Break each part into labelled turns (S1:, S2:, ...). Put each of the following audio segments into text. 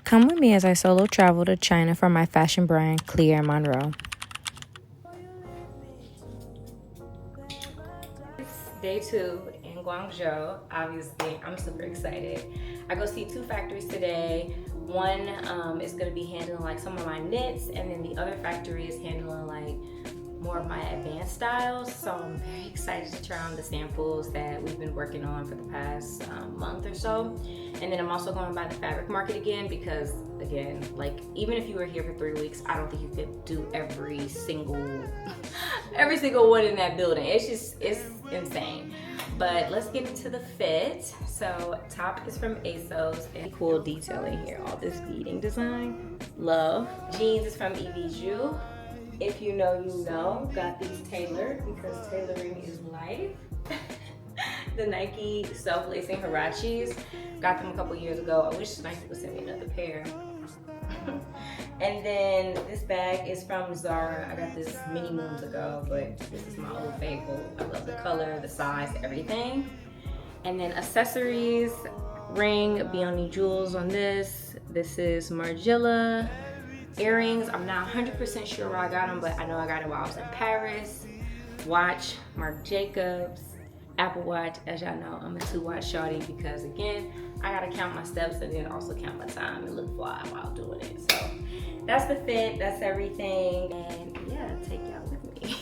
S1: Come with me as I solo travel to China for my fashion brand, Cléair Monroe. It's day 2 in Guangzhou. Obviously, I'm super excited. I go see 2 factories today. One is going to be handling like some of my knits, and then the other factory is handling like more of my advanced styles. So I'm very excited to try on the samples that we've been working on for the past month or so. And then I'm also going by the fabric market again because, again, like even if you were here for 3 weeks, I don't think you could do every single one in that building. It's insane. But let's get into the fit. So top is from ASOS, and cool detailing here. All this beading design, love. Jeans is from Eviju. If you know, you know. Got these tailored because tailoring is life. The Nike self-lacing Hirachis. Got them a couple years ago. I wish Nike would send me another pair. And then this bag is from Zara. I got this many moons ago, but this is my old favorite. I love the color, the size, everything. And then accessories, ring, Bioni jewels on this. This is Margiela. Earrings, I'm not 100% sure where I got them, but I know I got it while I was in Paris. Watch, Marc Jacobs. Apple Watch, as y'all know, I'm a 2-watch shawty because again, I gotta count my steps and then also count my time and look fly while doing it. So that's the fit, that's everything, and yeah, take y'all with me.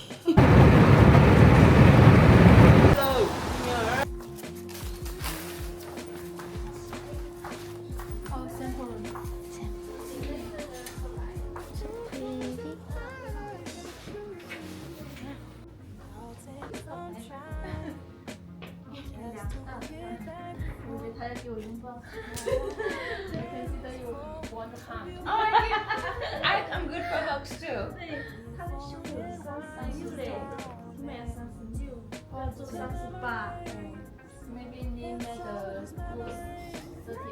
S1: I'm good for hugs too.
S2: Maybe need the 38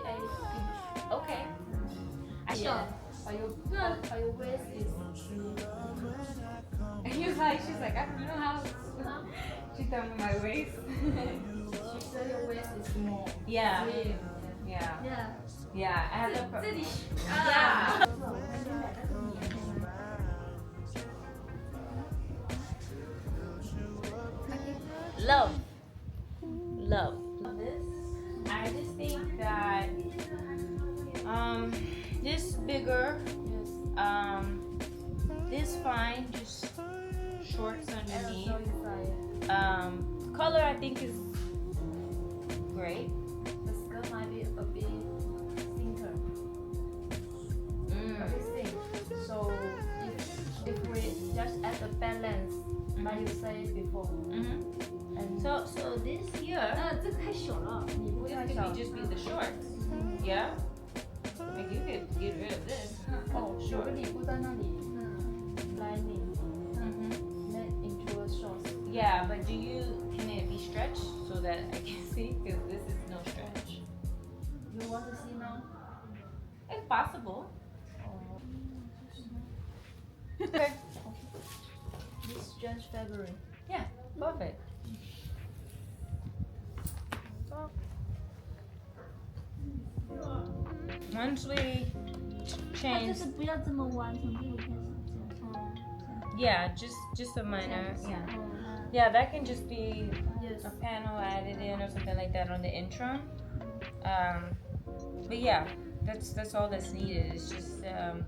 S2: inch.
S1: Okay.
S2: Yeah. Are you waist is
S1: She's like, I don't know how. She told me my waist.
S2: she said your waist is small.
S1: Yeah.
S2: Slim.
S1: Yeah.
S2: Yeah.
S1: Yeah. I have
S2: Yeah.
S1: Love. I just think that this bigger, this fine, just shorts underneath. Color I think is great.
S2: The skirt might be a bit thinner. A bit thin. So if we just add the balance, like you said before. And
S1: So this here,
S2: 这太小了，你不要
S1: this
S2: 小
S1: could be just be the shorts. Yeah. Like you could get rid of this.
S2: 哦，有个礼物在那里，lining made into a shorts.
S1: Yeah, but can it be stretched so that I can see? Because this is no stretch.
S2: You want to see now?
S1: If possible.
S2: Okay. This strange fabric.
S1: Yeah, perfect. Once we
S3: 它就
S1: change,
S3: 是不要这么完成纪录片是不是？
S1: yeah, just a minor, yeah.
S3: 哦，
S1: Yeah, that can just be
S2: Yes.
S1: a panel added in or something like that on the intro. But yeah, that's all that's needed. It's just from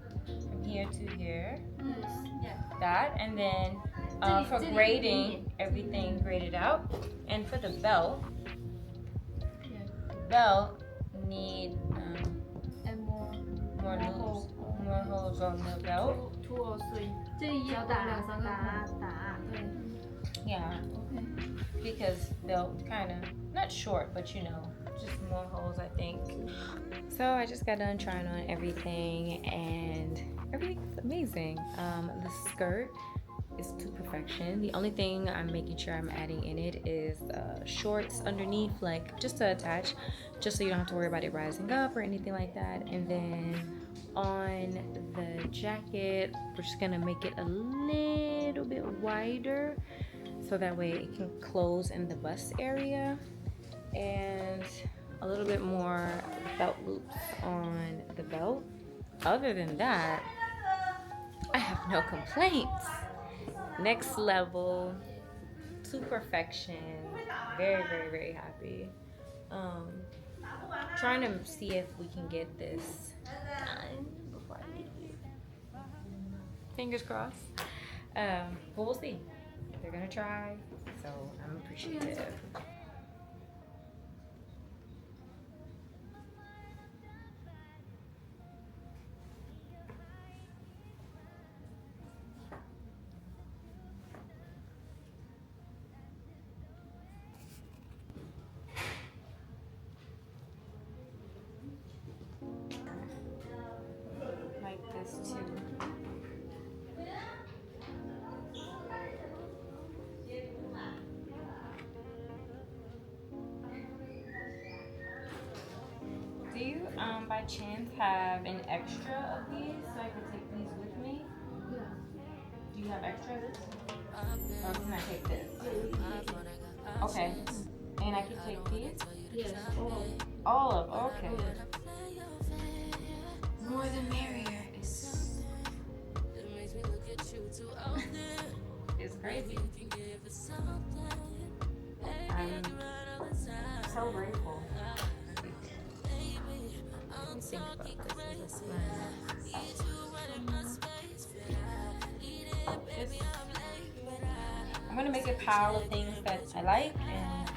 S1: here to here,
S2: Yeah.
S1: that, and then for
S3: 这里
S1: grading, everything graded out. And for the belt,
S2: Yeah.
S1: belt need
S2: And more
S1: more
S2: holes.
S1: loops, more holes on the belt.
S2: 2 or 3.
S3: 这里也打打，
S2: 对
S1: Yeah,，OK. because they'll kind of not short, but you know, just more holes, I think. So I just got done trying on everything, and everything's amazing. The skirt is to perfection. The only thing I'm making sure I'm adding in it is shorts underneath, like just to attach, just so you don't have to worry about it rising up or anything like that. And then on the jacket, we're just gonna make it a little bit wider so that way it can close in the bust area. And a little bit more belt loops on the belt. Other than that, I have no complaints. Next level to perfection. Very, very, very happy. Trying to see if we can get this done before I leave. Fingers crossed. But we'll see. They're gonna try, so I'm appreciative. Like this too. Do you by chance have an extra of these so I can take these with me?
S3: Yeah.
S1: Do you have extras? Or can I take this? Okay. And I can take these?
S3: Yes.
S1: All of, okay. More the merrier. It's crazy. I'm so grateful. Think about this. I'm gonna make a pile of things that I like and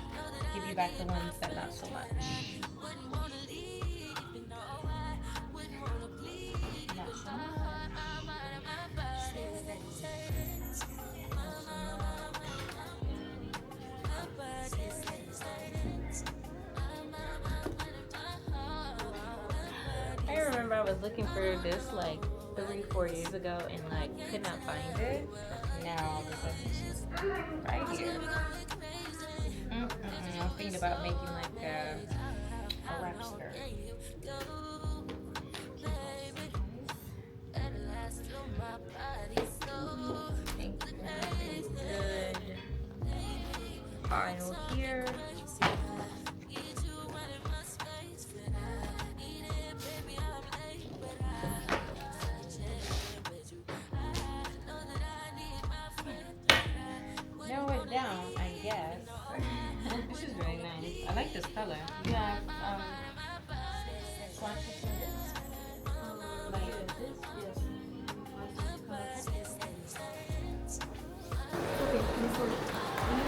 S1: give you back the ones that not so much. I remember I was looking for this like 3-4 years ago and like could not find it. Now all of a sudden it's just right here. I'm thinking about making like a wrap skirt. Thank you. Everything's good. Final here. Narrow it down, I guess. This is really nice. I like this color. You have swatches of this? Like this?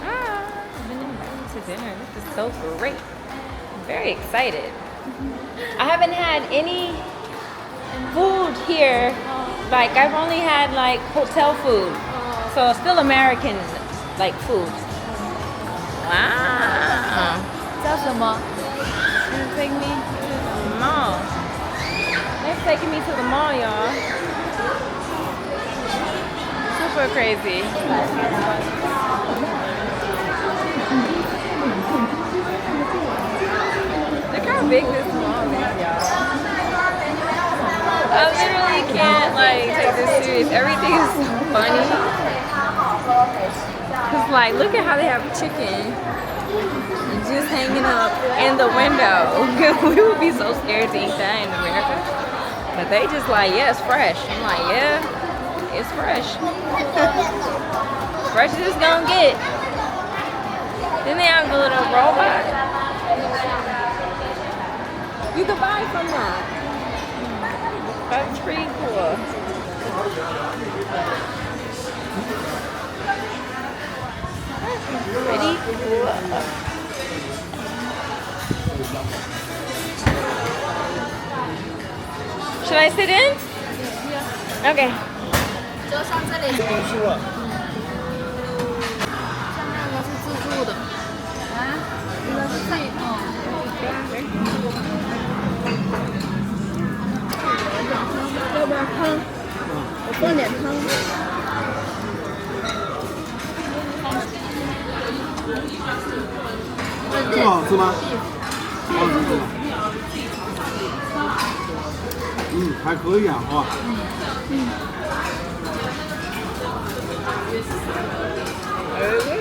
S1: I've been invited to dinner. This is so great. I'm very excited. I haven't had any food here. Like I've only had like hotel food. So still American like food. Wow.
S2: 叫什么 You take me to
S1: The mall. They're taking me to the mall, y'all. Super crazy. Look how big this mall is, y'all. I literally can't like take this serious. Everything is so funny. Cause like, look at how they have chicken just hanging up in the window. We would be so scared to eat that in America. But they just like, yeah, it's fresh. I'm like, yeah, it's fresh. Fresh as it's gonna get. Then they have the little robot. You can buy from that. That's pretty cool. Pretty cool. Should I sit in? Okay.
S2: 就像这里，像那个是自助的啊，这个是自己要不要汤？我放点汤。
S4: 这个好吃吗？好吃是吧？还可以啊，哇。
S1: Okay.